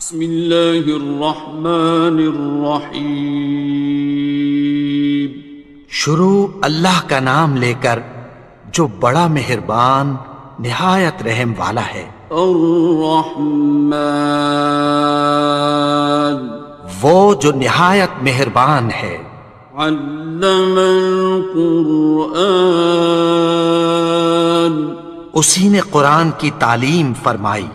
بسم اللہ الرحمن الرحیم۔ شروع اللہ کا نام لے کر جو بڑا مہربان نہایت رحم والا ہے۔ الرحمن، وہ جو نہایت مہربان ہے۔ علم القرآن، اسی نے قرآن کی تعلیم فرمائی۔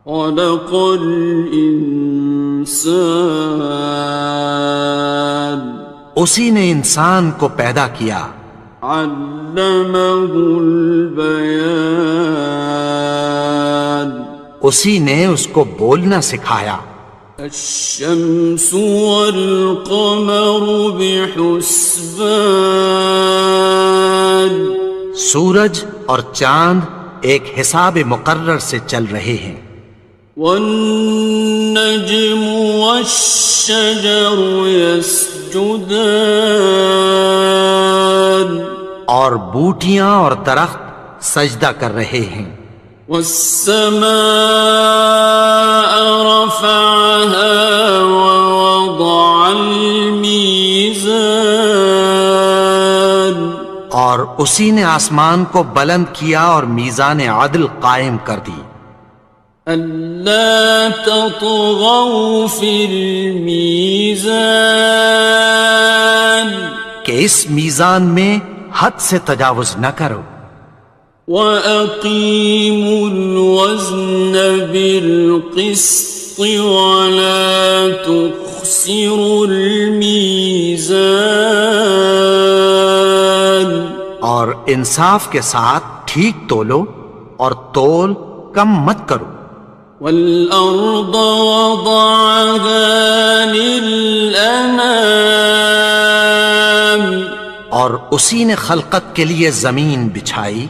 خلق الانسان، اسی نے انسان کو پیدا کیا۔ علمہ البیان، اسی نے اس کو بولنا سکھایا۔ الشمس والقمر بحسبان، سورج اور چاند ایک حساب مقرر سے چل رہے ہیں۔ والنجم والشجر يسجدان، اور بوٹیاں اور درخت سجدہ کر رہے ہیں۔ والسماء رفعها ووضع الميزان، اور اسی نے آسمان کو بلند کیا اور میزان عدل قائم کر دی۔ ألا تطغوا في الميزان، کہ اس میزان میں حد سے تجاوز نہ کرو۔ وَأَقِيمُوا الْوَزْنَ بِالْقِسْطِ وَلَا تُخْسِرُوا الْمِيزَانَ، اور انصاف کے ساتھ ٹھیک تولو اور تول کم مت کرو۔ وَالْأَرْضَ وَضَعَهَا لِلْأَنَامِ، اور اسی نے خلقت کے لیے زمین بچھائی۔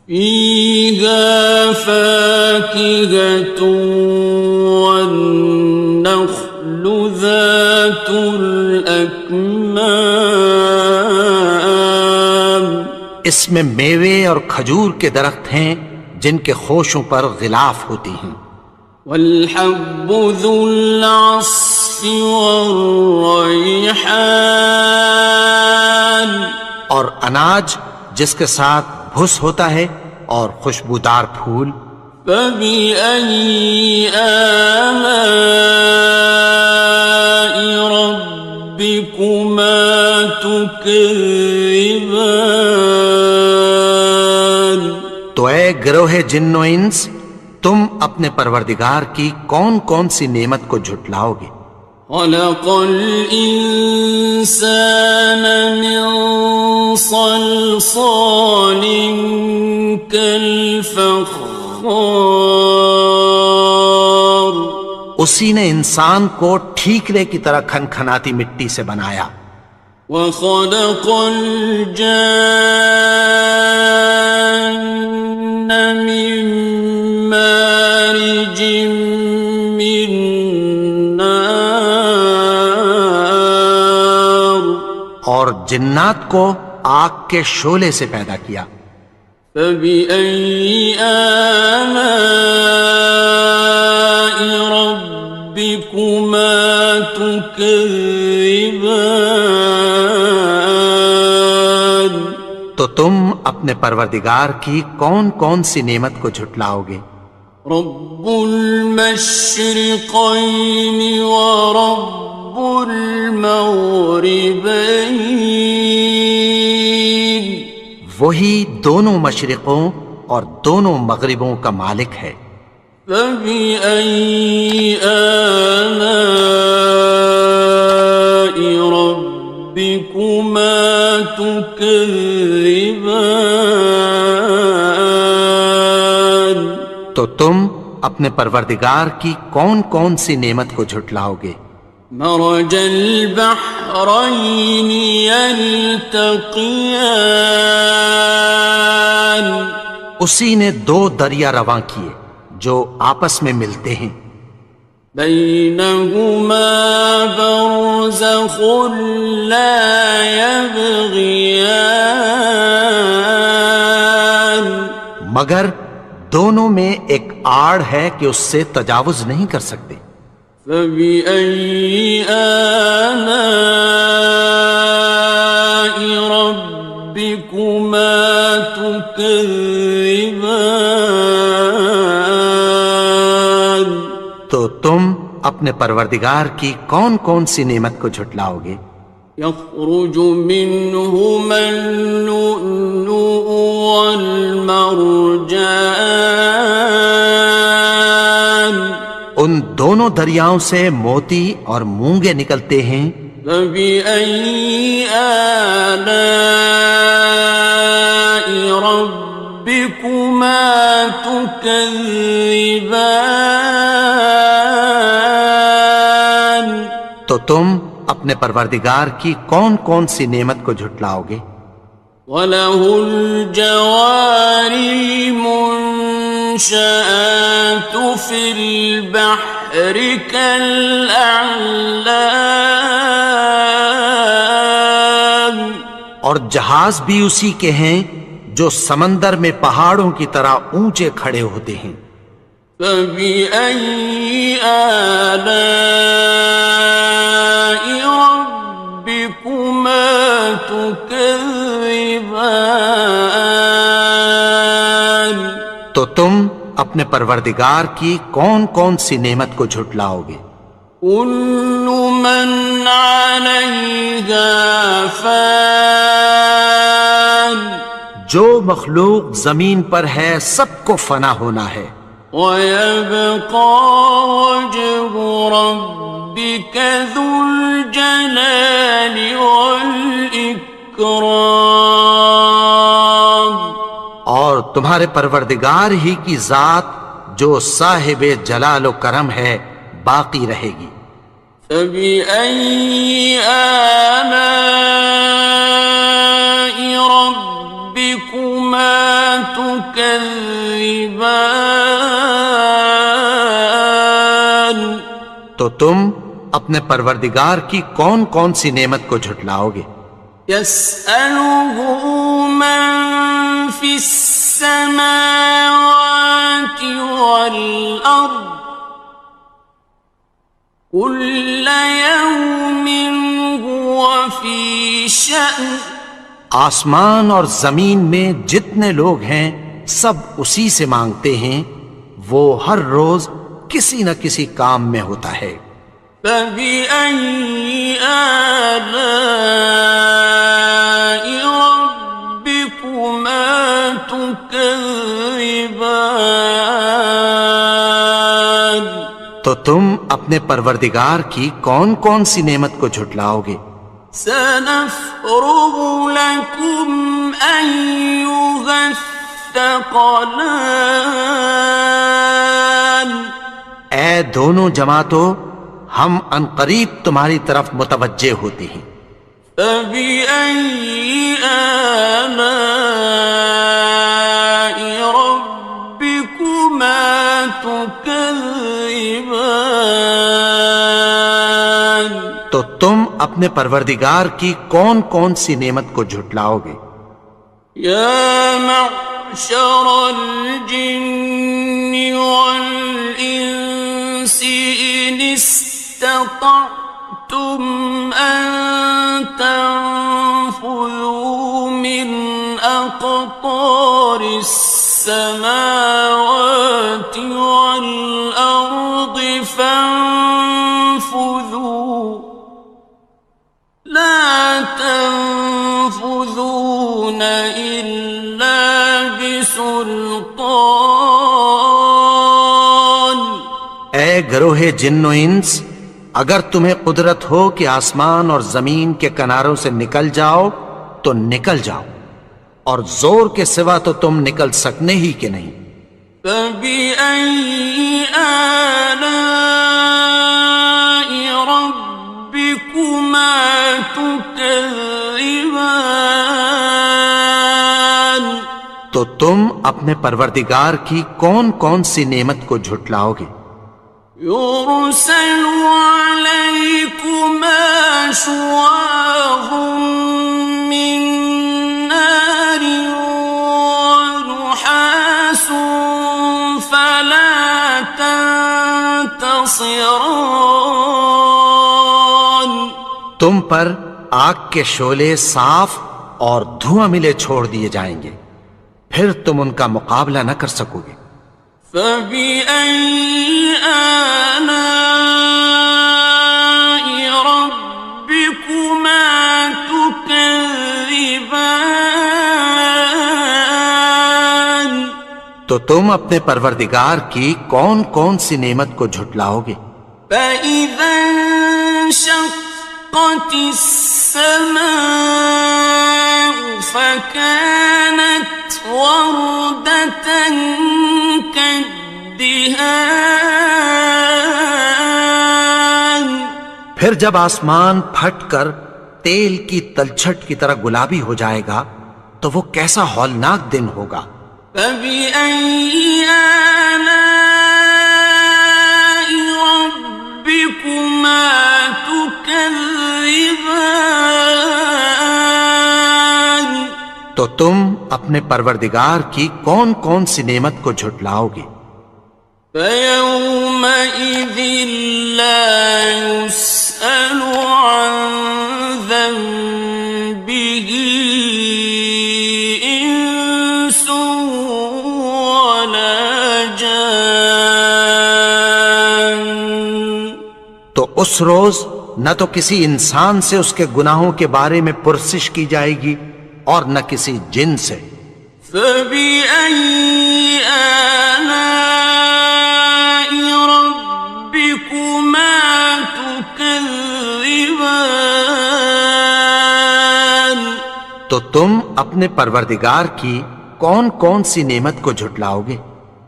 فِيهَا فَاكِهَةٌ وَالنَّخْلُ ذَاتُ الْأَكْمَامِ، اس میں میوے اور کھجور کے درخت ہیں جن کے خوشوں پر غلاف ہوتی ہیں۔ وَالْحَبُّ ذُو الْعَصْفِ وَالرَّيْحَانِ، اور اناج جس کے ساتھ بھس ہوتا ہے اور خوشبودار پھول۔ فَبِأَيِّ آلَاءِ رَبِّكُمَا تُكَذِّبَانِ، تو اے گروہ جن و انس، تم اپنے پروردگار کی کون کون سی نعمت کو جھٹلاؤ گے؟ خَلَقَ الْإِنسَانَ مِنْ صَلْصَالٍ كَالْفَخَّارِ، اسی نے انسان کو ٹھیکرے کی طرح کھنکھناتی مٹی سے بنایا۔ وَخَلَقَ الْجَانَّ مِن مَّارِجٍ مِّن نَّارٍ، اور جنات کو آگ کے شعلے سے پیدا کیا۔ فَبِأَيِّ آلَاءِ رَبِّكُمَا تُكَذِّبَانِ، تو تم اپنے پروردگار کی کون کون سی نعمت کو جھٹلاؤ گے؟ رب المشرقین ورب المغربین، وہی دونوں مشرقوں اور دونوں مغربوں کا مالک ہے۔ فَبِأَيِّ آلَاءِ رَبِّكُمَا تُكَذِّبَانِ، تو تم اپنے پروردگار کی کون کون سی نعمت کو جھٹلاؤ گے؟ مرج البحرین یلتقیان، اسی نے دو دریا رواں کیے جو آپس میں ملتے ہیں۔ بینہما برزخ لا یبغیان، مگر دونوں میں ایک آڑ ہے کہ اس سے تجاوز نہیں کر سکتے۔ فَبِأَيِّ آلَاءِ رَبِّكُمَا تُكَذِّبَانِ؟ تو تم اپنے پروردگار کی کون کون سی نعمت کو جھٹلاؤ گے؟ يخرج منهما اللؤلؤ والمرجان، ان دونوں دریاؤں سے موتی اور مونگے نکلتے ہیں۔ فبأي آلاء ربكما تكذبان؟ تو تم اپنے پروردگار کی کون کون سی نعمت کو جھٹلاؤ گے؟ وَلَهُ الْجَوَارِ الْمُنشَآتُ فِي الْبَحْرِ كَالْأَعْلَامِ، اور جہاز بھی اسی کے ہیں جو سمندر میں پہاڑوں کی طرح اونچے کھڑے ہوتے ہیں۔ فَبِأَيِّ آلَاءِ رَبِّكُمَا تُكَذِّبَانِ؟ تو تم اپنے پروردگار کی کون کون سی نعمت کو جھٹلاؤ گے؟ كُلُّ مَنْ عَلَيْهَا فَانٍ، جو مخلوق زمین پر ہے سب کو فنا ہونا ہے۔ وَيَبْقَى وَجْهُ رَبِّكَ ذُو الْجَلَالِ وَالْإِكْرَامِ، اور تمہارے پروردگار ہی کی ذات جو صاحب جلال و کرم ہے باقی رہے گی۔ فَبِأَيِّ آلَاءِ رَبِّكُمَا تُكَذِّبَانِ؟ تو تم اپنے پروردگار کی کون کون سی نعمت کو جھٹلاؤ گے؟ يَسْأَلُهُ مَن فِي السَّمَاوَاتِ وَالْأَرْضِ كُلَّ يَوْمٍ هُوَ فِي شَأْنٍ، آسمان اور زمین میں جتنے لوگ ہیں سب اسی سے مانگتے ہیں، وہ ہر روز کسی نہ کسی کام میں ہوتا ہے۔ فَبِأَيِّ آلَاءِ رَبِّكُمَا تُكَذِّبَانِ؟ تو تم اپنے پروردگار کی کون کون سی نعمت کو جھٹلاؤ گے؟ سَنَفْرُغُ لَكُمْ أَيُّهَ الثَّقَلَانِ، اے دونوں جماعتوں، ہم عنقریب تمہاری طرف متوجہ ہوتے ہیں۔ فَبِأَيِّ آلَاءِ رَبِّكُمَا تُكَذِّبَانِ؟ تو تم اپنے پروردگار کی کون کون سی نعمت کو جھٹلاؤ گے؟ يَا مَعْشَرَ الْجِنِّ وَالْإِنسِ إِنِ اسْتَطَعْتُمْ أَن تَنفُذُوا مِنْ أَقْطَارِ السَّمَاوَاتِ وَالْأَرْضِ فَانفُذُوا لَا تَنفُذُونَ إِلَّا بِسُلْطَانٍ۔ اے گروہ جن و انس، اگر تمہیں قدرت ہو کہ آسمان اور زمین کے کناروں سے نکل جاؤ تو نکل جاؤ، اور زور کے سوا تو تم نکل سکنے ہی کہ نہیں۔ فَبِأَيِّ آلَاءِ رَبِّكُمَا تُكَذِّبَانِ؟ تو تم اپنے پروردگار کی کون کون سی نعمت کو جھٹلاؤ گے؟ يُرْسَلُ عَلَيْكُمَا شُوَاظٌ مِّن نَّارٍ وَنُحَاسٌ ينتصران. تم پر آگ کے شعلے صاف اور دھواں ملے چھوڑ دیے جائیں گے، پھر تم ان کا مقابلہ نہ کر سکو گے۔ فبأي آلاء ربكما تكذبان. تو تم اپنے پروردگار کی کون کون سی نعمت کو جھٹلاؤ گے؟ فإذا انشقت السماء فكانت وردة كالدهان. پھر جب آسمان پھٹ کر تیل کی تلچھٹ کی طرح گلابی ہو جائے گا تو وہ کیسا ہولناک دن ہوگا۔ فبأي آلاء ربكما تكذبان. تو تم اپنے پروردگار کی کون کون سی نعمت کو جھٹلاؤ گے؟ فيومئذ لا يسأل عن ذنبه إنس ولا جان. تو اس روز نہ تو کسی انسان سے اس کے گناہوں کے بارے میں پرسش کی جائے گی اور نہ کسی جن سے۔ فبأي آلاء ربكما تكذبان. تو تم اپنے پروردگار کی کون کون سی نعمت کو جھٹلاؤ گے؟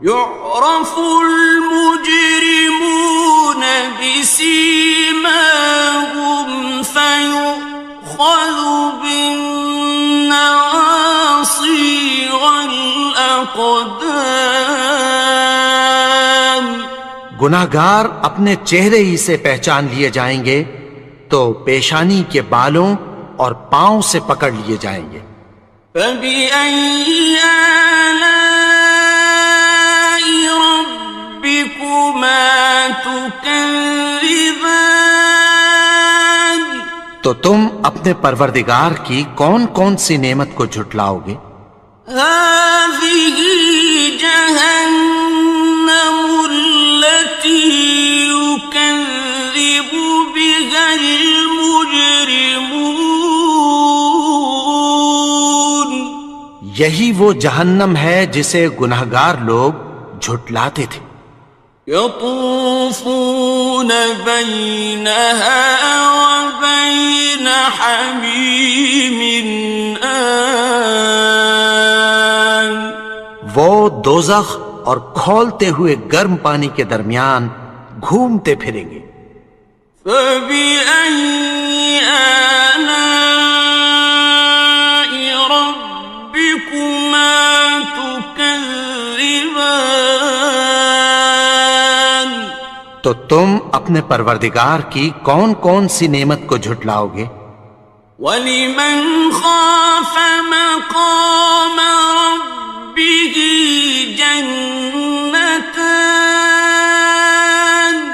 يعرف المجرمون بسيماهم فيؤخذ بالنواصي والأقدام. گناہگار اپنے چہرے ہی سے پہچان لیے جائیں گے تو پیشانی کے بالوں اور پاؤں سے پکڑ لیے جائیں گے۔ فبأي آلاء ربكما تكذبان. تو تم اپنے پروردگار کی کون کون سی نعمت کو جھٹلاؤ گے؟ هذه جهنم التي يكذب بها المجرمون. یہی وہ جہنم ہے جسے گناہگار لوگ جھٹلاتے تھے۔ يطوفون بينها وبين حميم آن. وہ دوزخ اور کھولتے ہوئے گرم پانی کے درمیان گھومتے پھریں گے۔ فبأي آلاء ربكما تكذبان. تو تم اپنے پروردگار کی کون کون سی نعمت کو جھٹلاؤ گے؟ وَلِمَنْ خَافَ مَقَامَ رَبِّهِ جَنَّتَانِ.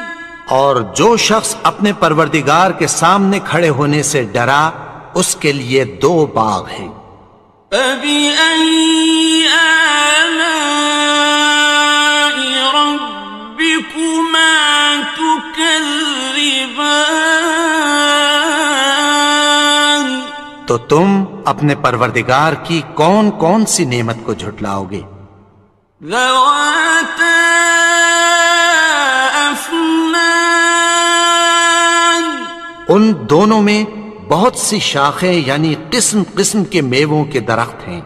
اور جو شخص اپنے پروردگار کے سامنے کھڑے ہونے سے ڈرا اس کے لیے دو باغ ہیں۔ فَبِأَيِّ آلَاءِ رَبِّكُمَا تُكَذِّبَانِ. تو تم اپنے پروردگار کی کون کون سی نعمت کو جھٹلاؤ گے؟ ذَوَاتَا أَفْنَانٍ. ان دونوں میں بہت سی شاخیں یعنی قسم قسم کے میووں کے درخت ہیں۔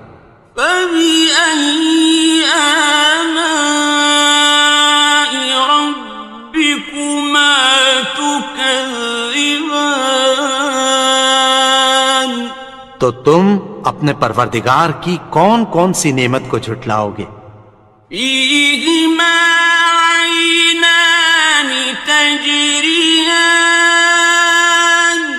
فَبِأَيِّ آلَاءِ رَبِّكُمَا تُكَذِّبَانِ. تو تم اپنے پروردگار کی کون کون سی نعمت کو جھٹلاؤ گے؟ فِيهِمَا عَيْنَانِ تَجْرِيَانِ.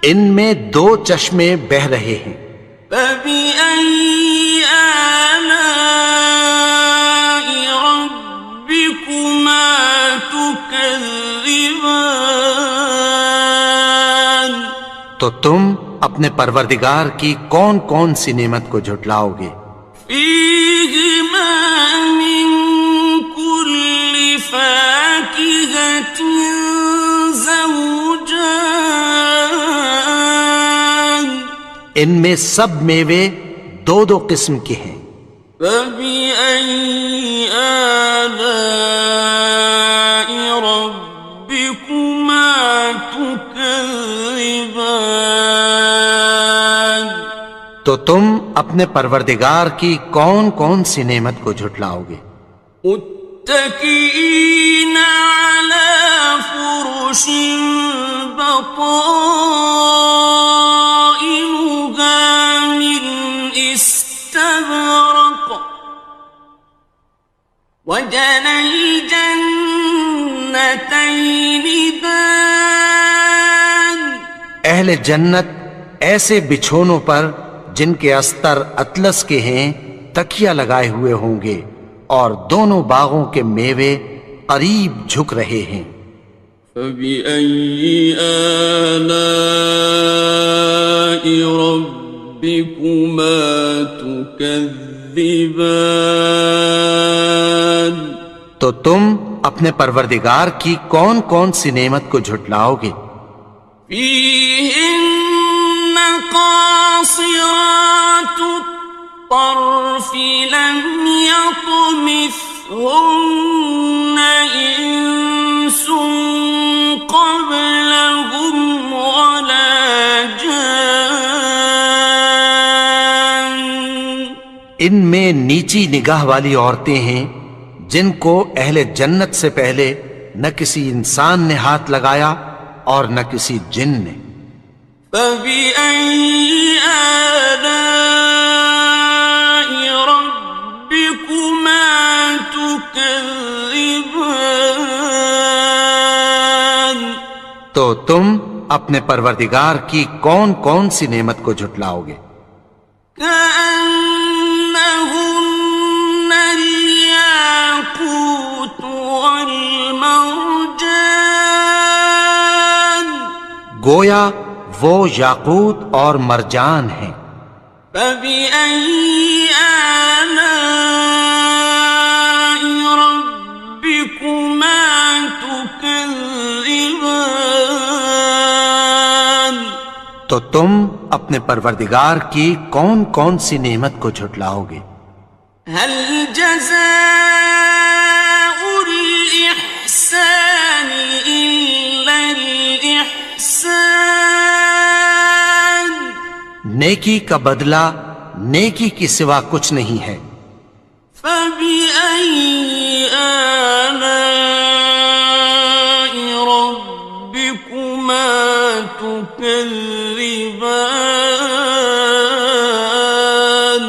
ان میں دو چشمے بہہ رہے ہیں۔ فَبِأَيِّ آلَاءِ رَبِّكُمَا تُكَذِّبَانِ. تكذبان تو تم اپنے پروردگار کی کون کون سی نعمت کو جھٹلاؤ گے؟ فيهما من كل فاكهة زوجان ان میں سب میوے دو دو قسم کے ہیں۔ فبأي آلاء ربكما تكذبان تو تم اپنے پروردگار کی کون کون سی نعمت کو جھٹلاؤ گے؟ متكئين على فرش بطائنها من استبرق وجنى الجنتين دان اہل جنت ایسے بچھونوں پر جن کے استر اطلس کے ہیں تکیہ لگائے ہوئے ہوں گے، اور دونوں باغوں کے میوے قریب جھک رہے ہیں۔ فبأي آلاء ربكما تكذبان تو تم اپنے پروردگار کی کون کون سی نعمت کو جھٹلاؤ گے؟ فيهن قاصرات الطرف لم يطمثهن إنس قبلهم ولا جان ان میں نیچی نگاہ والی عورتیں ہیں جن کو اہل جنت سے پہلے نہ کسی انسان نے ہاتھ لگایا اور نہ کسی جن نے۔ فبأي آلاء ربكما تكذبان تو تم اپنے پروردگار کی کون کون سی نعمت کو جھٹلاؤ گے؟ كأنهن الياقوت والمرجان گویا وہ یاقوت اور مرجان ہیں۔ فبأي آلاء ربكما تكذبان تو تم اپنے پروردگار کی کون کون سی نعمت کو جھٹلاؤ گے؟ هل جزاء الإحسان إلا الإحسان نیکی کا بدلہ نیکی کی سوا کچھ نہیں ہے۔ فبأي آلاء ربكما تكذبان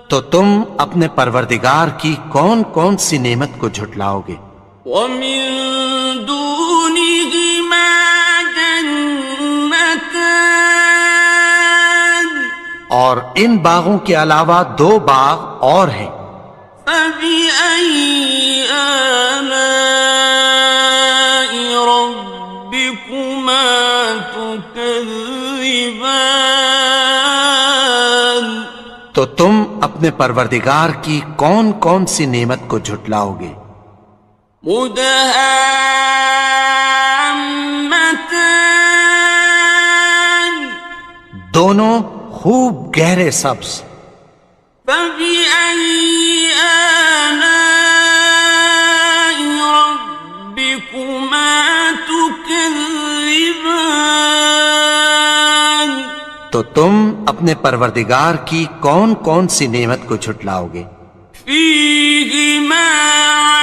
تو تم اپنے پروردگار کی کون کون سی نعمت کو جھٹلاؤ گے؟ ومن دونهما جنتان اور ان باغوں کے علاوہ دو باغ اور ہیں۔ فبأي آلاء ربكما تكذبان تو تم اپنے پروردگار کی کون کون سی نعمت کو جھٹلاؤ گے؟ مدهامتان دونوں خوب گہرے سبز۔ فبأي آلاء ربكما تكذبان تو تم اپنے پروردگار کی کون کون سی نعمت کو جھٹلاؤ گے؟ فيهما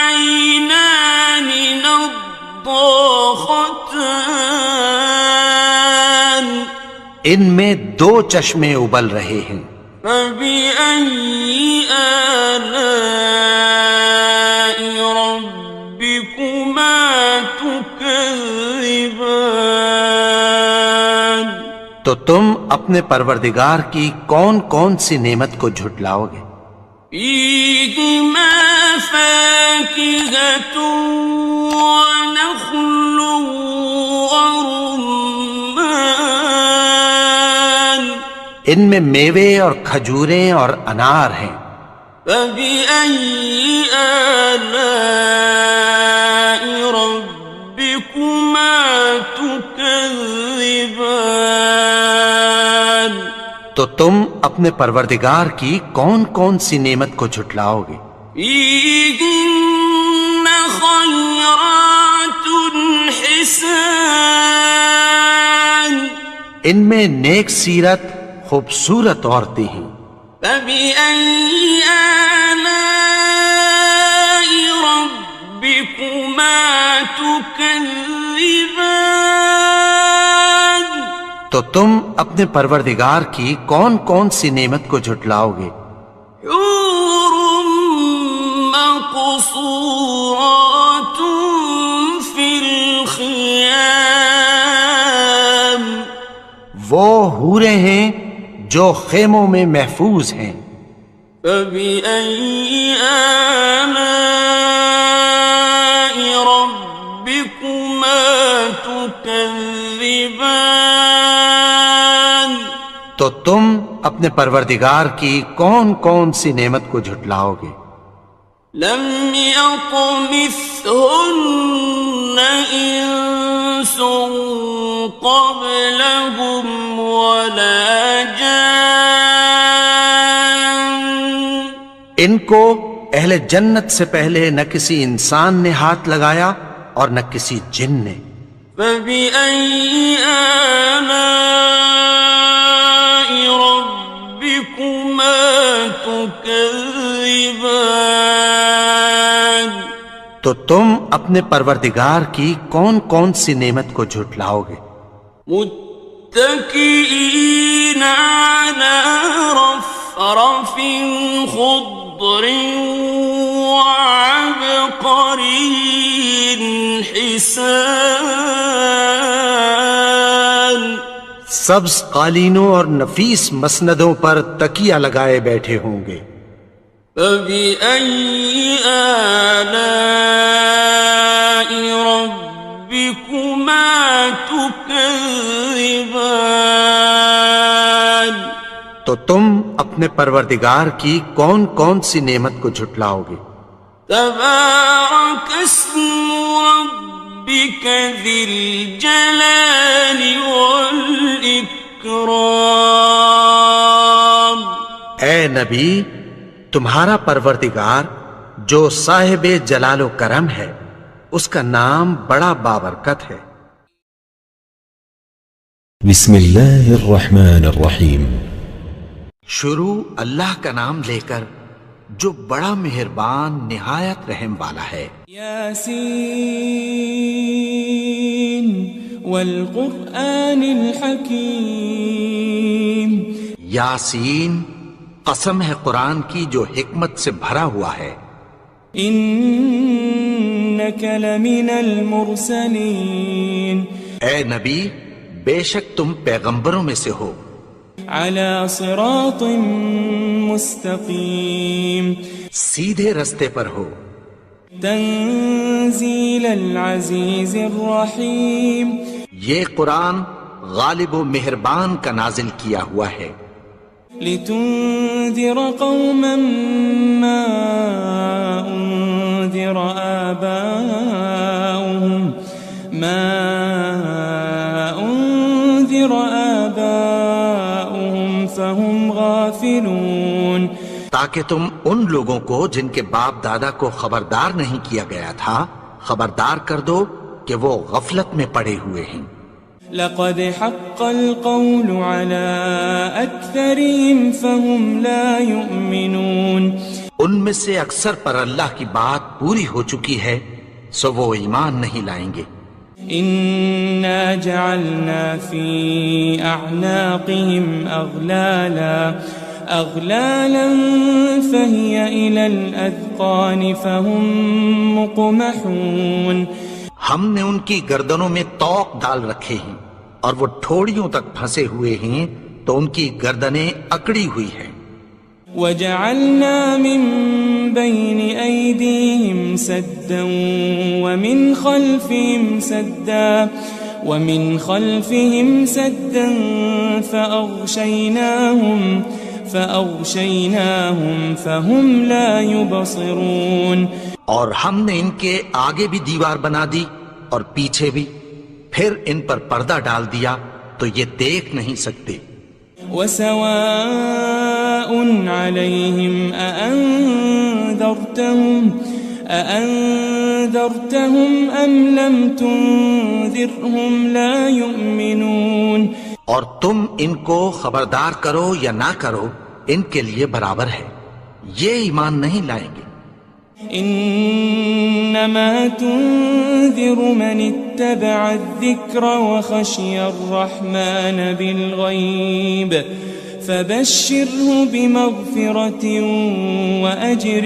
عينان نضاختان ان میں دو چشمے ابل رہے ہیں۔ فبأي آلاء ربكما تكذبان تو تم اپنے پروردگار کی کون کون سی نعمت کو جھٹلاؤ گے؟ فيهما فاكهة ونخل ورمان ان میں میوے اور کھجوریں اور انار ہیں. فبأي آلاء ربكما تكذبان تو تم اپنے پروردگار کی کون کون سی نعمت کو جھٹلاؤ گے؟ فيهن خيرات حسان ان میں نیک سیرت خوبصورت عورتیں ہیں. فبأي آلاء ربكما تكذبان تو تم اپنے پروردگار کی کون کون سی نعمت کو جھٹلاؤ گے؟ حور مقصورات في الخيام وہ حوریں ہیں جو خیموں میں محفوظ ہیں. فبأي آلاء ربكما تكذبان تو تم اپنے پروردگار کی کون کون سی نعمت کو جھٹلاؤ گے؟ لم يطمثهن إنس قبلهم ولا جان ان کو اہل جنت سے پہلے نہ کسی انسان نے ہاتھ لگایا اور نہ کسی جن نے. فبأي آلاء ربكما تكذبان تو تم اپنے پروردگار کی کون کون سی نعمت کو جھٹلاؤ گے؟ متكئين على رفرف خضر وعبقري حسان سبز قالینوں اور نفیس مسندوں پر تکیہ لگائے بیٹھے ہوں گے. فبأي آلاء ربكما تكذبان تو تم اپنے پروردگار کی کون کون سی نعمت کو جھٹلاؤ گے؟ تبارك اسم ربك ذي الجلال والإكرام اے نبی، تمہارا پروردگار جو صاحب جلال و کرم ہے اس کا نام بڑا بابرکت ہے. بسم اللہ الرحمن الرحیم. شروع اللہ کا نام لے کر جو بڑا مہربان نہایت رحم والا ہے. یاسین والقرآن الحکیم. یاسین، قسم ہے قرآن کی جو حکمت سے بھرا ہوا ہے. انک لمن المرسلین. اے نبی، بے شک تم پیغمبروں میں سے ہو. علی صراط مستقیم. سیدھے رستے پر ہو. تنزیل العزیز الرحیم. یہ قرآن غالب و مہربان کا نازل کیا ہوا ہے. لتنذر قوما ما انذر آباؤهم فهم غافلون. تاکہ تم ان لوگوں کو جن کے باپ دادا کو خبردار نہیں کیا گیا تھا خبردار کر دو کہ وہ غفلت میں پڑے ہوئے ہیں. لقد حق القول على أكثرهم فهم لا يؤمنون. ان میں سے اکثر پر اللہ کی بات پوری ہو چکی ہے سو وہ ایمان نہیں لائیں گے. إنا جعلنا في أعناقهم أغلالا فهي إلى الأذقان فهم مقمحون. ہم نے ان کی گردنوں میں طوق ڈال رکھے ہیں اور وہ ٹھوڑیوں تک پھنسے ہوئے ہیں تو ان کی گردنیں اکڑی ہوئی ہیں. وجعلنا من بين أيديهم سدا ومن خلفهم سدا فأغشيناهم فهم لا يبصرون. اور ہم نے ان کے آگے بھی دیوار بنا دی اور پیچھے بھی، پھر ان پر پردہ ڈال دیا تو یہ دیکھ نہیں سکتے. وسواء عليهم أأنذرتهم أم لم تنذرهم لا يؤمنون. اور تم ان کو خبردار کرو یا نہ کرو ان کے لیے برابر ہے، یہ ایمان نہیں لائیں گے. انما تنذر من اتبع الذکر وخشی الرحمن بالغیب فبشره بمغفرة وأجر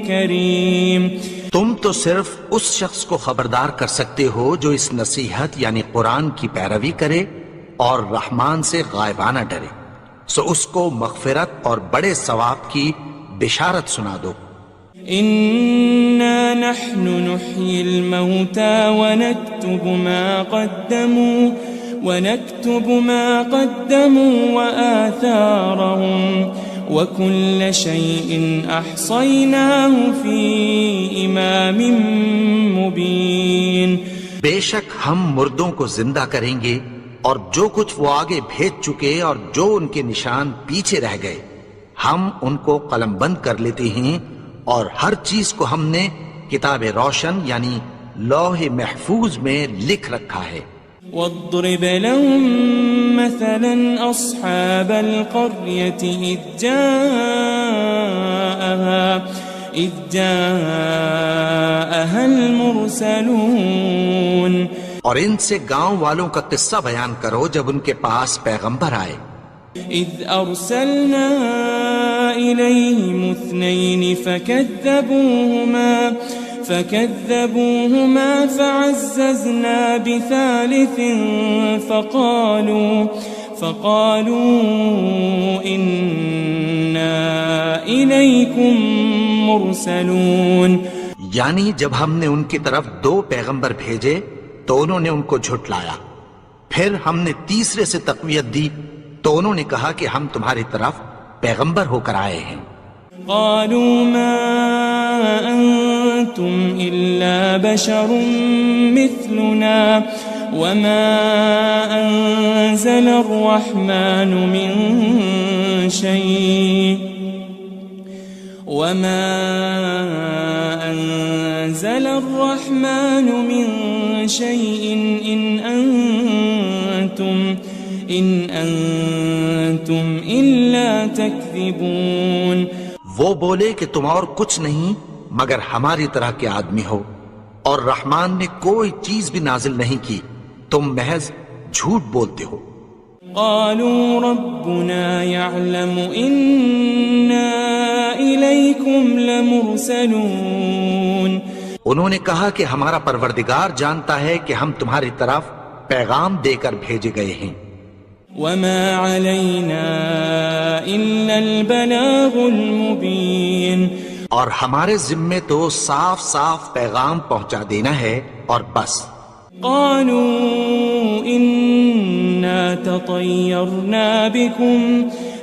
کریم. تم تو صرف اس شخص کو خبردار کر سکتے ہو جو اس نصیحت یعنی قرآن کی پیروی کرے اور رحمان سے غائبانہ ڈرے، سو اس کو مغفرت اور بڑے ثواب کی بشارت سنا دو. إنا نحن نحيي الموتى ونكتب ما قدموا وآثارهم وكل شيء أحصيناه في إمام مبين. بے شک ہم مردوں کو زندہ کریں گے اور جو کچھ وہ آگے بھیج چکے اور جو ان کے نشان پیچھے رہ گئے ہم ان کو قلم بند کر لیتے ہیں، اور ہر چیز کو ہم نے کتاب روشن یعنی لوح محفوظ میں لکھ رکھا ہے. واضرب لهم مثلا أصحاب القرية إذ جاءها المرسلون. اور ان سے گاؤں والوں کا قصہ بیان کرو جب ان کے پاس پیغمبر آئے. إذ أرسلنا إليهم 2 فكذبوهما فعززنا بثالث فقالوا إنا إليكم مرسلون. یعنی جب ہم نے ان کی طرف 2 پیغمبر بھیجے تو انہوں نے ان کو جھٹلایا، پھر ہم نے تیسرے سے تقویت دی تو انہوں نے کہا کہ ہم تمہاری طرف پیغمبر ہو کر آئے ہیں. قالوا ما أنتم إلا بشر مثلنا وما أنزل الرحمن من شيء إن أنتم إلا تكذبون. وہ بولے کہ تم اور کچھ نہیں مگر ہماری طرح کے آدمی ہو، اور رحمان نے کوئی چیز بھی نازل نہیں کی، تم محض جھوٹ بولتے ہو. قالوا ربنا يعلم إنا إليكم لمرسلون. انہوں نے کہا کہ ہمارا پروردگار جانتا ہے کہ ہم تمہاری طرف پیغام دے کر بھیجے گئے ہیں. وما علينا إلا البلاغ المبين. اور ہمارے ذمے تو صاف صاف پیغام پہنچا دینا ہے اور بس. قالوا إنا تطيرنا بكم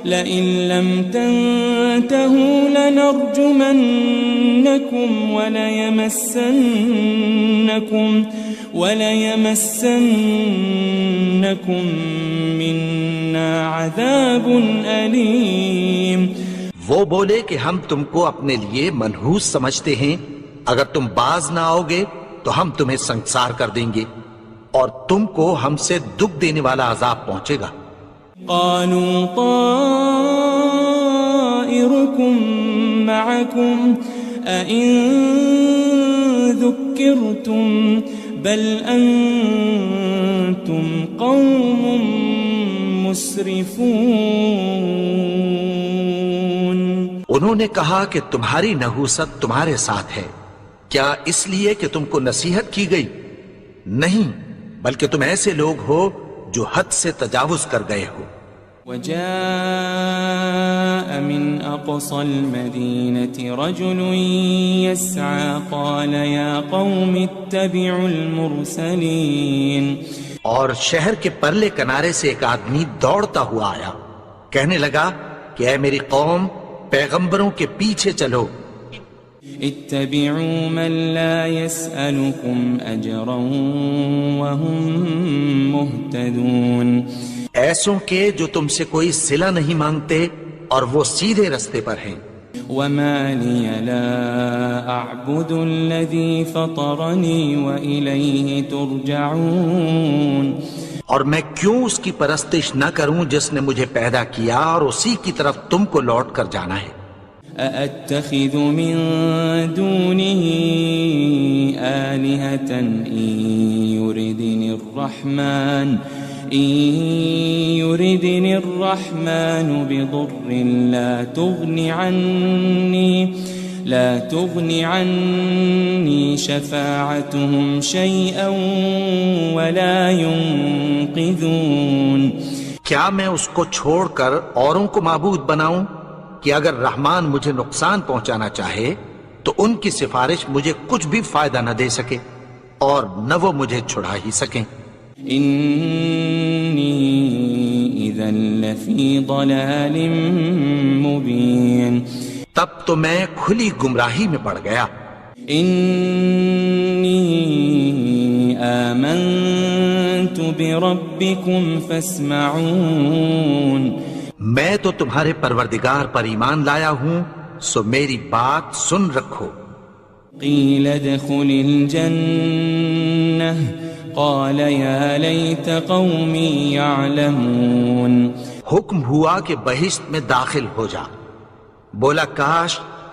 لئن لم تنتهوا لنرجمنكم وليمسنكم منا عذاب أليم. وہ بولے کہ ہم تم کو اپنے لیے منحوس سمجھتے ہیں، اگر تم باز نہ آؤ گے تو ہم تمہیں سنسار کر دیں گے اور تم کو ہم سے دکھ دینے والا عذاب پہنچے گا. قالوا طائركم معكم أئن ذكرتم بل أنتم قوم مسرفون. انہوں نے کہا کہ تمہاری نحوست تمہارے ساتھ ہے، کیا اس لیے کہ تم کو نصیحت کی گئی؟ نہیں، بلکہ تم ایسے لوگ ہو جو حد سے تجاوز کر گئے ہو. وجاء من أقصى المدينة رجل يسعى قال يا قوم اتبعوا المرسلين. اور شہر کے پرلے کنارے سے ایک آدمی دوڑتا ہوا آیا، کہنے لگا کہ اے میری قوم، پیغمبروں کے پیچھے چلو. اتبعوا من لا يسألكم أجرا وهم مهتدون. ایسوں کے جو تم سے کوئی صلہ نہیں مانگتے اور وہ سیدھے رستے پر ہیں. وما لي لا أعبد الذي فطرني وإليه ترجعون. اور میں کیوں اس کی پرستش نہ کروں جس نے مجھے پیدا کیا اور اسی کی طرف تم کو لوٹ کر جانا ہے. أأتخذ من دونه آلهة إن يردني الرحمن بضر لا تغن عني شفاعتهم شيئا ولا ينقذون. کیا میں اس کو چھوڑ کر اوروں کو معبود بناؤں کہ اگر رحمان مجھے نقصان پہنچانا چاہے تو ان کی سفارش مجھے کچھ بھی فائدہ نہ دے سکے اور نہ وہ مجھے چھڑا ہی سکیں. إني إذا لفي ضلال مبين. تب تو میں کھلی گمراہی میں پڑ گیا. إني آمنت بربكم فاسمعون. میں تو تمہارے پروردگار پر ایمان لایا ہوں، سو میری بات سن رکھو. قيل ادخل الجنة قال يا ليت قومي يعلمون. حکم ہوا کہ بہشت میں داخل ہو جا. بولا کاش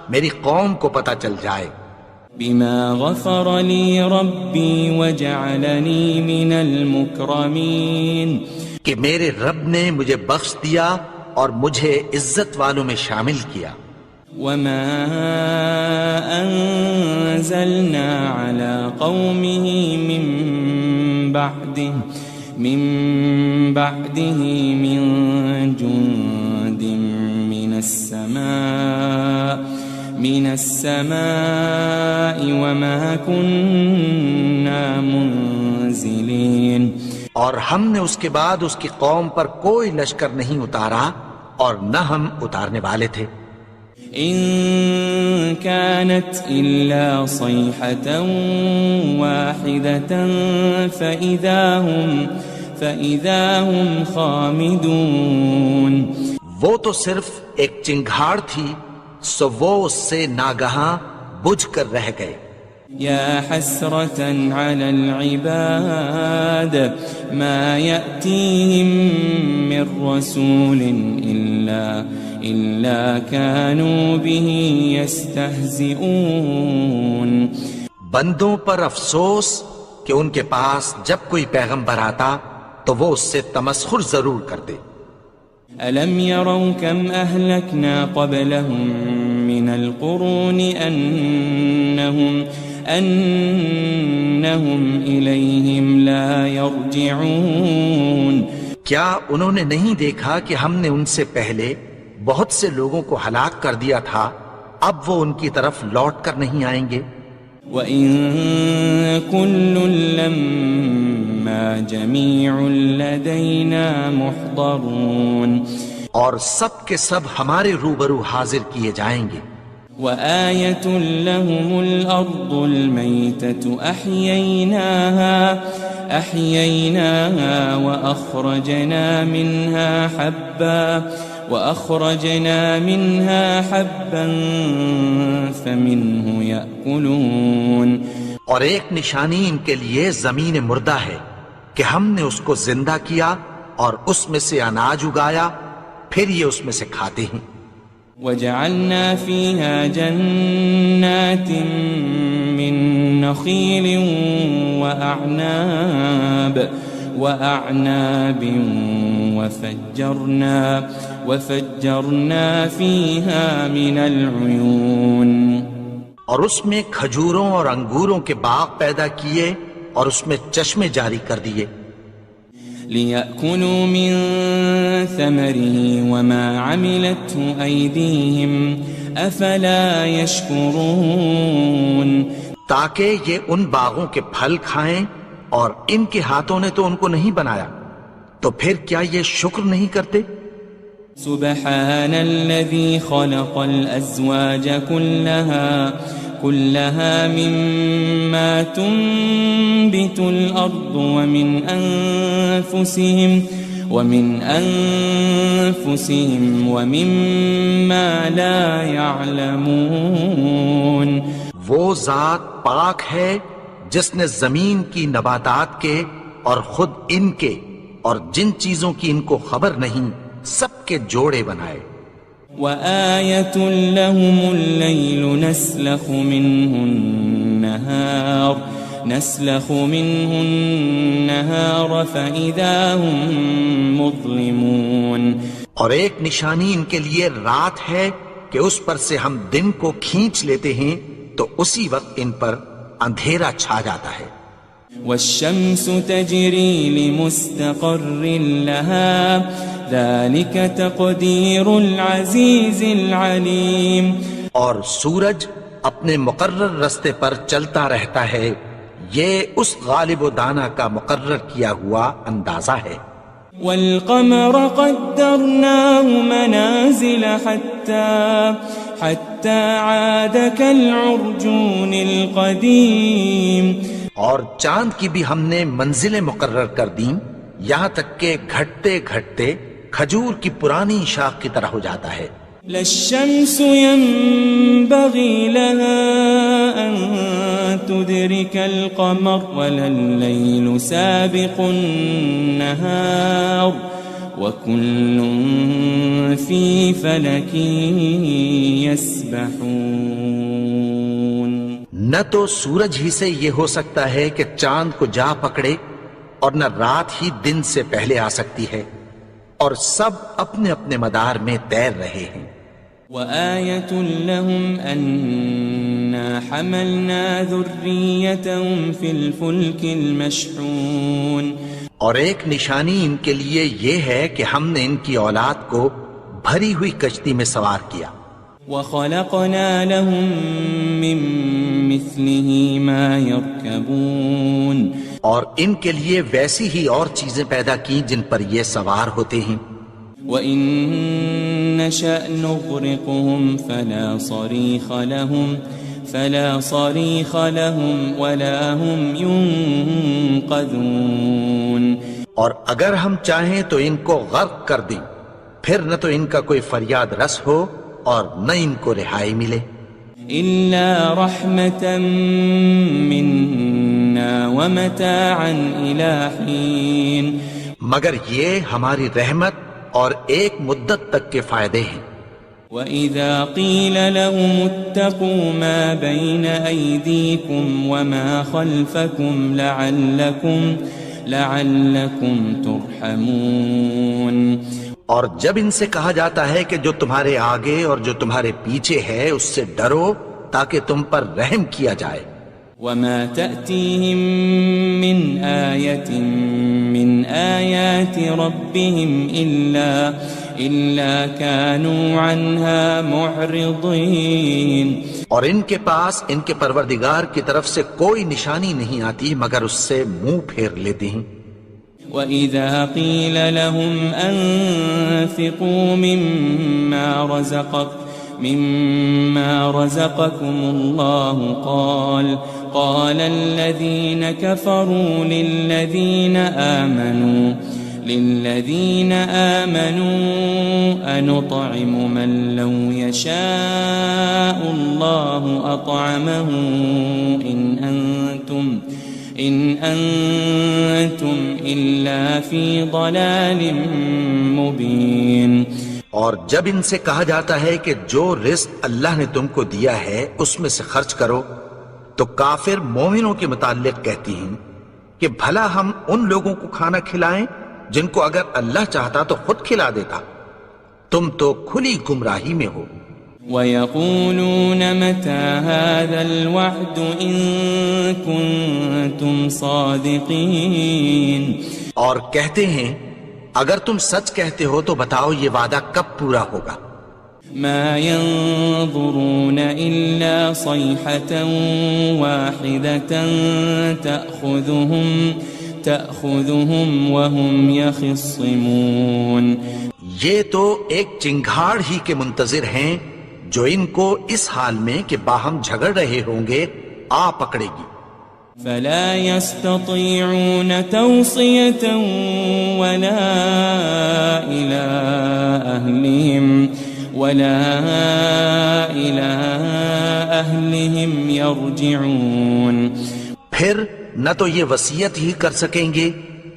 میری قوم کو پتہ چل جائے. بما غفر لي ربي وجعلني من المكرمين. کہ میرے رب نے مجھے بخش دیا اور مجھے عزت والوں میں شامل کیا. وما أنزلنا على قومه من بعده من جند من السماء وما كنا منزلين. اور ہم نے اس کے بعد اس کی قوم پر کوئی لشکر نہیں اتارا اور نہ ہم اتارنے والے تھے. إن كانت إلا صيحة واحدة فإذا هم خامدون. وہ تو صرف ایک چنگھاڑ تھی، سو وہ اس سے ناگہاں بجھ کر رہ گئے. يا حسرة على العباد ما يأتيهم من رسول إلا كانوا به يستهزئون. بندوں پر افسوس کہ ان کے پاس جب کوئی پیغمبر آتا تو وہ اس سے تمسخر ضرور کرتے. ألم يروا كم أهلكنا قبلهم من القرون أنهم إليهم لا يرجعون. کیا انہوں نے نہیں دیکھا کہ ہم نے ان سے پہلے بہت سے لوگوں کو ہلاک کر دیا تھا، اب وہ ان کی طرف لوٹ کر نہیں آئیں گے. وَإِن كُلٌّ لَمَّا جَمِيعٌ لَدَيْنَا مُحْضَرُونَ. اور سب کے سب ہمارے روبرو حاضر کیے جائیں گے. وآية لهم الأرض الميتة أحييناها وأخرجنا منها حبا فمنه يأكلون. اور ایک نشانی ان کے لیے زمین مردہ ہے کہ ہم نے اس کو زندہ کیا اور اس میں سے اناج اگایا، پھر یہ اس میں سے کھاتے ہیں. وجعلنا فيها جنات من نخيل وأعناب وفجرنا فيها من العيون. اور اس میں کھجوروں اور انگوروں کے باغ پیدا کیے اور اس میں چشمے جاری کر دیے. ليأكلوا من ثمره وما عملته أيديهم أفلا يشكرون تاکہ یہ ان باغوں کے پھل کھائیں اور ان کے ہاتھوں نے تو ان کو نہیں بنایا، تو پھر کیا یہ شکر نہیں کرتے؟ سبحان الذي خلق الأزواج كلها مما تنبت الأرض ومن أنفسهم ومما لا يعلمون وہ ذات پاک ہے جس نے زمین کی نباتات کے اور خود ان کے اور جن چیزوں کی ان کو خبر نہیں سب کے جوڑے بنائے۔ وآية لهم الليل نسلخ منه النهار فإذا هم مظلمون اور ایک نشانی ان کے لیے رات ہے کہ اس پر سے ہم دن کو کھینچ لیتے ہیں تو اسی وقت ان پر اندھیرا چھا جاتا ہے۔ والشمس تجري لمستقر لها ذلك تقدير العزيز العليم اور سورج اپنے مقرر رستے پر چلتا رہتا ہے، یہ اس غالب و دانا کا مقرر کیا ہوا اندازہ ہے۔ والقمر قدرناه منازل حتى عاد كالعرجون القديم اور چاند کی بھی ہم نے منزلیں مقرر کر دیں یہاں تک کہ گھٹتے گھٹتے کھجور کی پرانی شاخ کی طرح ہو جاتا ہے۔ لا الشمس ينبغي لها أن تدرك القمر ولا الليل سابق النهار وكل في فلك يسبحون نہ تو سورج ہی سے یہ ہو سکتا ہے کہ چاند کو جا پکڑے اور نہ رات ہی دن سے پہلے آ سکتی ہے، اور سب اپنے اپنے مدار میں تیر رہے ہیں۔ وآية لهم أنا حملنا ذريتهم في الفلك المشحون اور ایک نشانی ان کے لیے یہ ہے کہ ہم نے ان کی اولاد کو بھری ہوئی کشتی میں سوار کیا۔ وخلقنا لهم من مثله ما يركبون اور ان کے لیے ویسی ہی اور چیزیں پیدا کی جن پر یہ سوار ہوتے ہیں۔ وَإِن نَّشَأْ نُغْرِقْهُمْ فَلَا صَرِيخَ لَهُمْ وَلَا هُمْ يُنقَذُونَ اور اگر ہم چاہیں تو ان کو غرق کر دیں، پھر نہ تو ان کا کوئی فریاد رس ہو اور نہ ان کو رہائی ملے۔ إِلَّا رَحْمَةً مِّنَّا وَمَتَاعًا إِلَىٰ حِينٍ مگر یہ ہماری رحمت اور ایک مدت تک کے فائدے ہیں۔ وَإِذَا قِيلَ لَهُمُ اتَّقُوا مَا بَيْنَ أَيْدِيكُمْ وَمَا خَلْفَكُمْ لَعَلَّكُمْ تُرْحَمُونَ اور جب ان سے کہا جاتا ہے کہ جو تمہارے آگے اور جو تمہارے پیچھے ہے اس سے ڈرو تاکہ تم پر رحم کیا جائے۔ وَمَا تَأْتِيهِم مِّنْ آيَةٍ مِّنْ آيَاتِ رَبِّهِمْ إِلَّا كَانُوا عَنْهَا مُعْرِضِينَ اور ان کے پاس ان کے پروردگار کی طرف سے کوئی نشانی نہیں آتی مگر اس سے منہ پھیر لیتے ہیں۔ وَإِذَا قِيلَ لَهُمْ أَنفِقُوا مِمَّا رَزَقَكُمُ اللَّهُ قَالَ الَّذِينَ كَفَرُوا لِلَّذِينَ آمَنُوا أَنُطْعِمُ مَن لَّوْ يَشَاءُ اللَّهُ أَطْعَمَهُ إِنْ أَنْتُمْ إِلَّا فِي ضَلَالٍ مُبِينٍ اور جب ان سے کہا جاتا ہے کہ جو رزق اللہ نے تم کو دیا ہے اس میں سے خرچ کرو تو کافر مومنوں کے متعلق کہتی ہیں کہ بھلا ہم ان لوگوں کو کھانا کھلائیں جن کو اگر اللہ چاہتا تو خود کھلا دیتا، تم تو کھلی گمراہی میں ہو۔ وَيَقُولُونَ مَتَى هَذَا الْوَعْدُ إِن كُنتُمْ صَادِقِينَ اور کہتے ہیں اگر تم سچ کہتے ہو تو بتاؤ یہ وعدہ کب پورا ہوگا؟ مَا يَنظُرُونَ إِلَّا صَيْحَةً وَاحِدَةً تَأْخُذُهُمْ وَهُمْ يَخِصِّمُونَ یہ تو ایک چنگھاڑ ہی کے منتظر ہیں جو ان کو اس حال میں کہ باہم جھگڑ رہے ہوں گے آ پکڑے گی۔ فَلَا يَسْتَطِيعُونَ تَوْصِيَةً وَلَا إِلَىٰ أَهْلِهِمْ يَرْجِعُونَ پھر نہ تو یہ وصیت ہی کر سکیں گے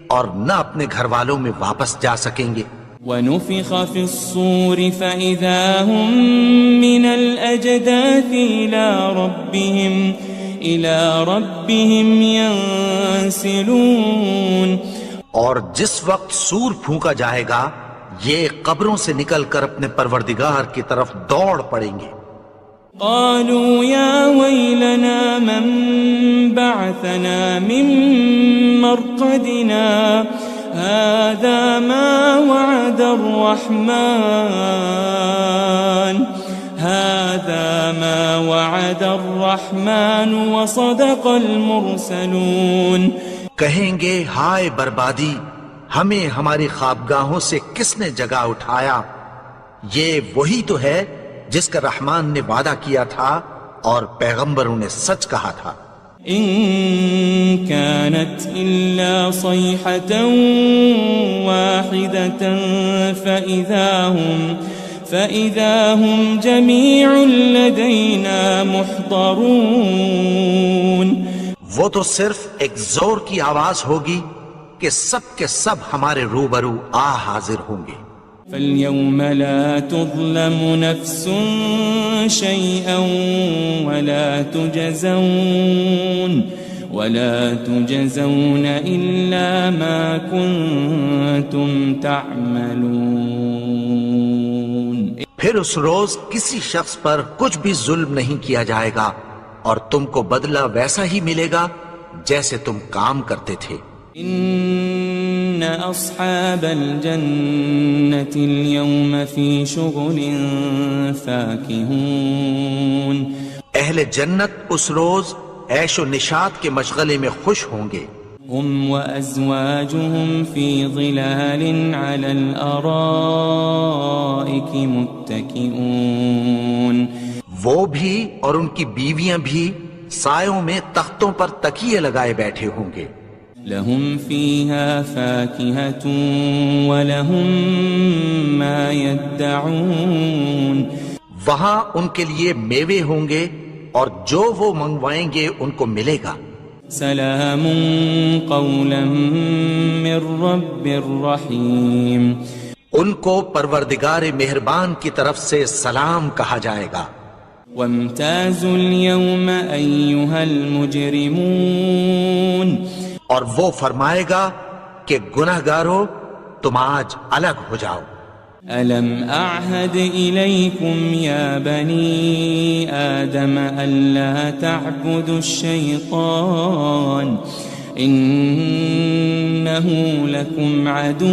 اور نہ اپنے گھر والوں میں واپس جا سکیں گے۔ وَنُفِخَ فِي الصُّورِ فَإِذَا هُم مِّنَ الْأَجْدَاثِ إِلَىٰ رَبِّهِمْ يَنسِلُونَ اور جس وقت سور پھونکا جائے گا یہ قبروں سے نکل کر اپنے پروردگار کی طرف دوڑ پڑیں گے۔ قالوا يا ويلنا من بعثنا من مرقدنا هذا ما وعد الرحمن وصدق المرسلون کہیں گے ہائے بربادی، ہمیں ہماری خوابگاہوں سے کس نے جگا اٹھایا؟ یہ وہی تو ہے جس کا رحمان نے وعدہ کیا تھا اور پیغمبروں نے سچ کہا تھا۔ ان كانت الا صيحة واحدة فإذا هم جميع لدينا محضرون وہ تو صرف ایک زور کی آواز ہوگی کہ سب کے سب ہمارے روبرو آ حاضر ہوں گے۔ فَالْيَوْمَ لَا تُظْلَمُ نَفْسٌ شَيْئًا وَلَا تُجَزَوْنَ إِلَّا مَا كُنتُمْ تَعْمَلُونَ پھر اس روز کسی شخص پر کچھ بھی ظلم نہیں کیا جائے گا اور تم کو بدلہ ویسا ہی ملے گا جیسے تم کام کرتے تھے۔ ان اصحاب الجنة اليوم في شغل فاكهون اہل جنت اس روز عیش و نشاط کے مشغلے میں خوش ہوں گے۔ هم وازواجهم في ظلال على الارائك متكئون وہ بھی اور ان کی بیویاں بھی سایوں میں تختوں پر تکیے لگائے بیٹھے ہوں گے۔ لهم فيها فاكهة ولهم ما يدعون وہاں ان کے لیے میوے ہوں گے اور جو وہ منگوائیں گے ان کو ملے گا۔ سلام قولا من رب الرحیم ان کو پروردگار مہربان کی طرف سے سلام کہا جائے گا۔ وامتازوا اليوم أيها المجرمون اور وہ فرمائے گا کہ گناہگارو تم آج الگ ہو جاؤ۔ ألم أعهد إليكم يا بني آدم ألا تعبدوا الشيطان إنه لكم عدو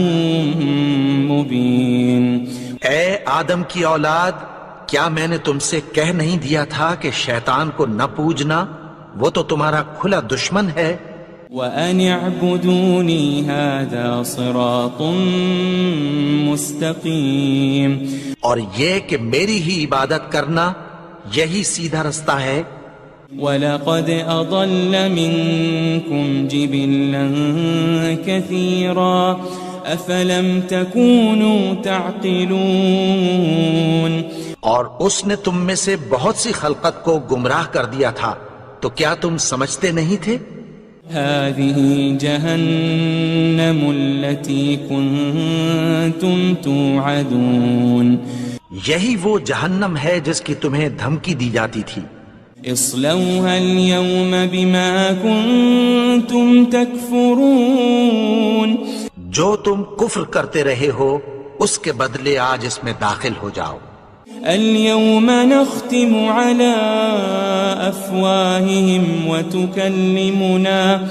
مبين اے آدم کی اولاد، کیا میں نے تم سے کہہ نہیں دیا تھا کہ شیطان کو نہ پوجنا، وہ تو تمہارا کھلا دشمن ہے۔ وَأَنِ اعْبُدُونِي هَذَا صِرَاطٌ مُسْتَقِيمٌ اور یہ کہ میری ہی عبادت کرنا یہی سیدھا رستہ ہے۔ وَلَقَدْ أَضَلَّ مِنْكُمْ جِبِلًّا كَثِيرًا أَفَلَمْ تَكُونُوا تَعْقِلُونَ اور اس نے تم میں سے بہت سی خلقت کو گمراہ کر دیا تھا، تو کیا تم سمجھتے نہیں تھے؟ هذه جهنم التي كنتم توعدون یہی وہ جہنم ہے جس کی تمہیں دھمکی دی جاتی تھی۔ اصلوها اليوم بما كنتم تكفرون جو تم کفر کرتے رہے ہو اس کے بدلے آج اس میں داخل ہو جاؤ۔ اليوم نختم على أفواههم وتكلمنا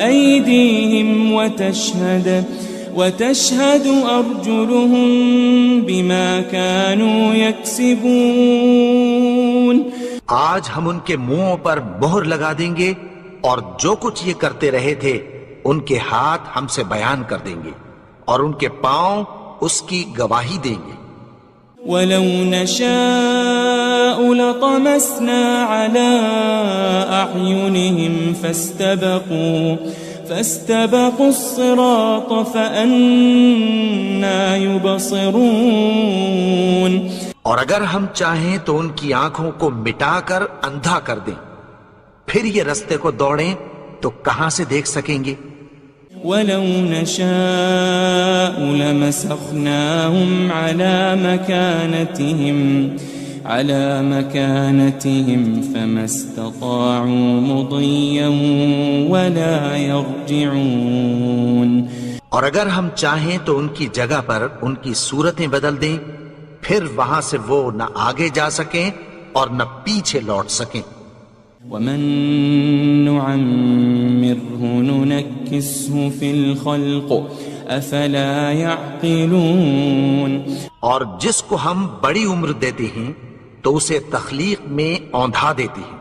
أيديهم وتشهد أرجلهم بما كانوا يكسبون. آج ہم ان کے منہوں پر مہر لگا دیں گے اور جو کچھ یہ کرتے رہے تھے ان کے ہاتھ ہم سے بیان کر دیں گے اور ان کے پاؤں اس کی گواہی دیں گے. وَلَوْ نَشَاءُ لَطَمَسْنَا عَلَىٰ أَعْيُنِهِمْ فَاسْتَبَقُوا الصِّرَاطَ فَأَنَّىٰ يُبْصِرُونَ. اور اگر ہم چاہیں تو ان کی آنکھوں کو مٹا کر اندھا کر دیں، پھر یہ رستے کو دوڑیں تو کہاں سے دیکھ سکیں گے. وَلَوْ نَشَاءُ لَمَسَخْنَاهُمْ عَلَى مَكَانَتِهِمْ فَمَا اسْتَطَاعُوا مُضِيًّا وَلَا يَرْجِعُونَ. اور اگر ہم چاہیں تو ان کی جگہ پر ان کی صورتیں بدل دیں، پھر وہاں سے وہ نہ آگے جا سکیں اور نہ پیچھے لوٹ سکیں. وَمَن نُعَمِّرْهُ نُنَكِّسْهُ فِي الْخَلْقِ أَفَلَا يَعْقِلُونَ. اور جس کو ہم بڑی عمر دیتے ہیں تو اسے تخلیق میں اوندھا دیتے ہیں،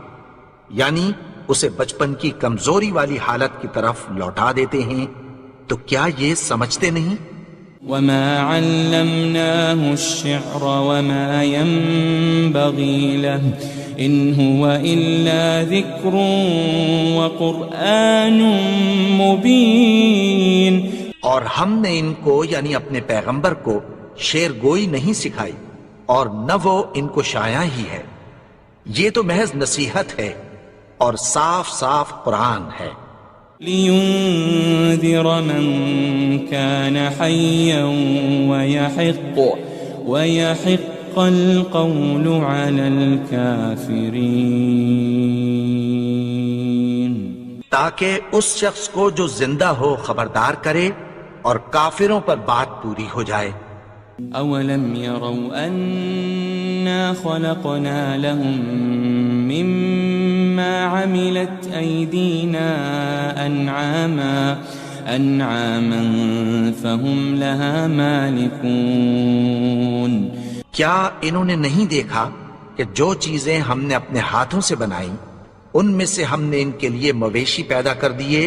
یعنی اسے بچپن کی کمزوری والی حالت کی طرف لوٹا دیتے ہیں. تو کیا یہ سمجھتے نہیں؟ وَمَا عَلَّمْنَاهُ الشِّعْرَ وَمَا يَنبَغِي لَهُ إِنْ هُوَ إِلَّا ذِكْرٌ وَقُرْآنٌ مُبِينٌ. اور ہم نے ان کو یعنی اپنے پیغمبر کو شعر گوئی نہیں سکھائی اور نہ وہ ان کو شایع ہی ہے، یہ تو محض نصیحت ہے اور صاف صاف قرآن ہے. لِيُنذِرَ مَن كَانَ حَيًّا وَيَحِقَّ الْقَوْلُ عَلَى الْكَافِرِينَ. تاکہ اس شخص کو جو زندہ ہو خبردار کرے اور کافروں پر بات پوری ہو جائے. أَوَلَمْ يَرَوْا أَنَّا خَلَقْنَا لَهُم مِّمَّا عَمِلَتْ أَيْدِينَا أَنْعَامًا فَهُمْ لَهَا مَالِكُونَ. کیا انہوں نے نہیں دیکھا کہ جو چیزیں ہم نے اپنے ہاتھوں سے بنائیں ان میں سے ہم نے ان کے لیے مویشی پیدا کر دیے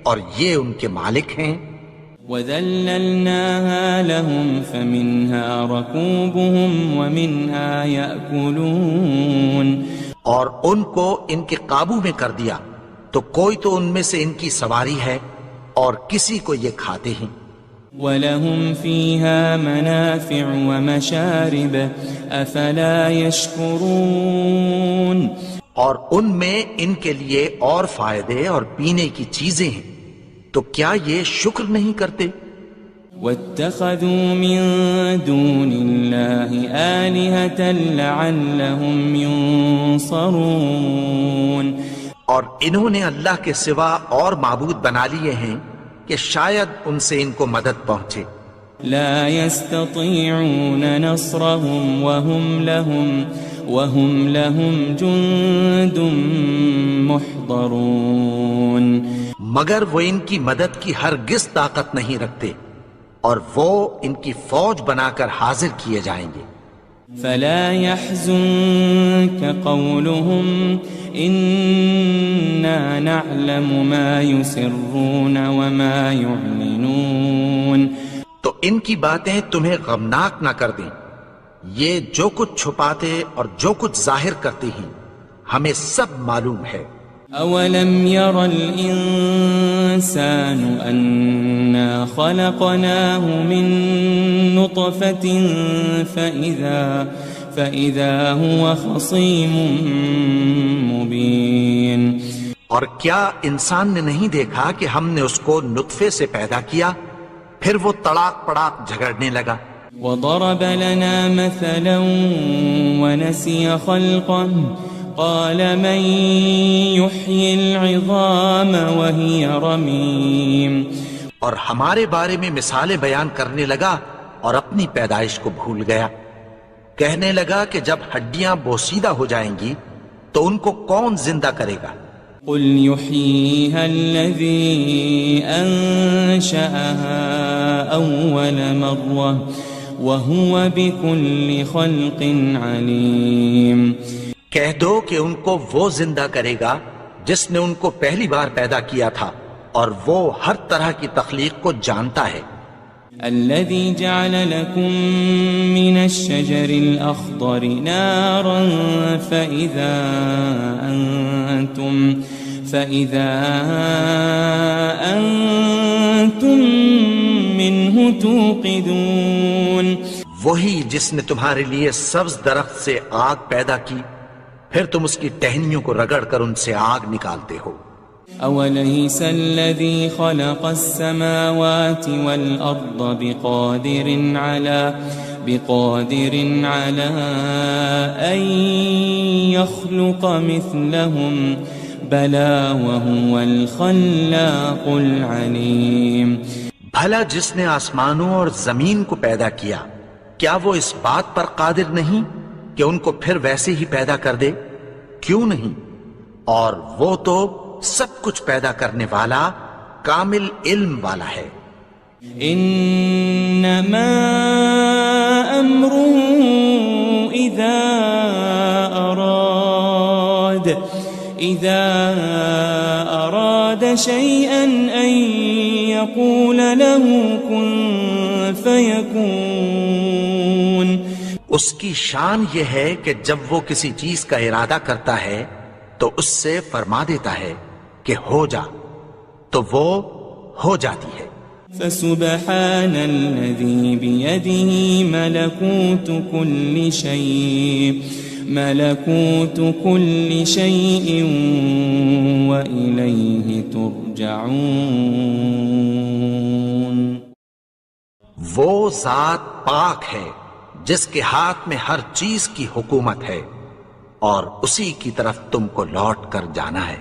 اور یہ ان کے مالک ہیں. وَذَلَّلْنَاهَا لَهُمْ فَمِنْهَا رَكُوبُهُمْ وَمِنْهَا يَأْكُلُونَ. اور ان کو ان کے قابو میں کر دیا تو کوئی تو ان میں سے ان کی سواری ہے اور کسی کو یہ کھاتے ہیں. وَلَهُمْ فِيهَا مَنَافِعُ وَمَشَارِبُ أَفَلَا يَشْكُرُونَ. اور ان میں ان کے لیے اور فائدے اور پینے کی چیزیں ہیں، تو کیا یہ شکر نہیں کرتے؟ وَاتَّخَذُوا مِن دُونِ اللَّهِ آلِهَةً لَعَلَّهُمْ يُنصَرُونَ. اور انہوں نے اللہ کے سوا اور معبود بنا لیے ہیں کہ شاید ان سے ان کو مدد پہنچے. لا يستطيعون نصرهم وهم لهم جند محضرون. مگر وہ ان کی مدد کی ہرگز طاقت نہیں رکھتے اور وہ ان کی فوج بنا کر حاضر کیے جائیں گے. فلا يحزنك قولهم إنا نعلم ما يسرون وما يعلنون. تو ان کی باتیں تمہیں غمناک نہ کر دیں، یہ جو کچھ چھپاتے اور جو کچھ ظاہر کرتے ہیں ہمیں سب معلوم ہے. أولم ير الإنسان أنا خلقناه من نطفة فإذا هو خصيم مبين. اور کیا انسان نے نہیں دیکھا کہ ہم نے اس کو نطفے سے پیدا کیا پھر وہ تڑاک پڑاک جھگڑنے لگا. وضرب لنا مثلا ونسي خلقه قال من يحيي العظام وهي رميم. اور ہمارے بارے میں مثالیں بیان کرنے لگا اور اپنی پیدائش کو بھول گیا. کہنے لگا کہ جب ہڈیاں بوسیدہ ہو جائیں گی تو ان کو کون زندہ کرے گا؟ قل يحييها الذي أنشأها أول مرة وهو بكل خلق عليم. کہہ دو کہ ان کو وہ زندہ کرے گا جس نے ان کو پہلی بار پیدا کیا تھا اور وہ ہر طرح کی تخلیق کو جانتا ہے. الذي جعل لكم من الشجر الأخضر نارا فإذا أنتم منه توقدون. وہی جس نے تمہارے لیے سبز درخت سے آگ پیدا کی پھر تم اس کی ٹہنیوں کو رگڑ کر ان سے آگ نکالتے ہو. أوليس الذي خلق السماوات والأرض بقادر على أن يخلق مثلهم بلى وهو الخلاق العليم. بھلا جس نے آسمانوں اور زمین کو پیدا کیا کیا وہ اس بات پر قادر نہیں کہ ان کو پھر ویسے ہی پیدا کر دے؟ کیوں نہیں؟ اور وہ تو سب کچھ پیدا کرنے والا کامل علم والا ہے. انما امره اذا اراد شيئا ان يقول له كن فيكون. اس کی شان یہ ہے کہ جب وہ کسی چیز کا ارادہ کرتا ہے تو اس سے فرما دیتا ہے کہ ہو جا تو وہ ہو جاتی ہے. فسبحان الذي بيده ملكوت كل شيء وإليه ترجعون. وہ ذات پاک ہے جس کے ہاتھ میں ہر چیز کی حکومت ہے اور اسی کی طرف تم کو لوٹ کر جانا ہے.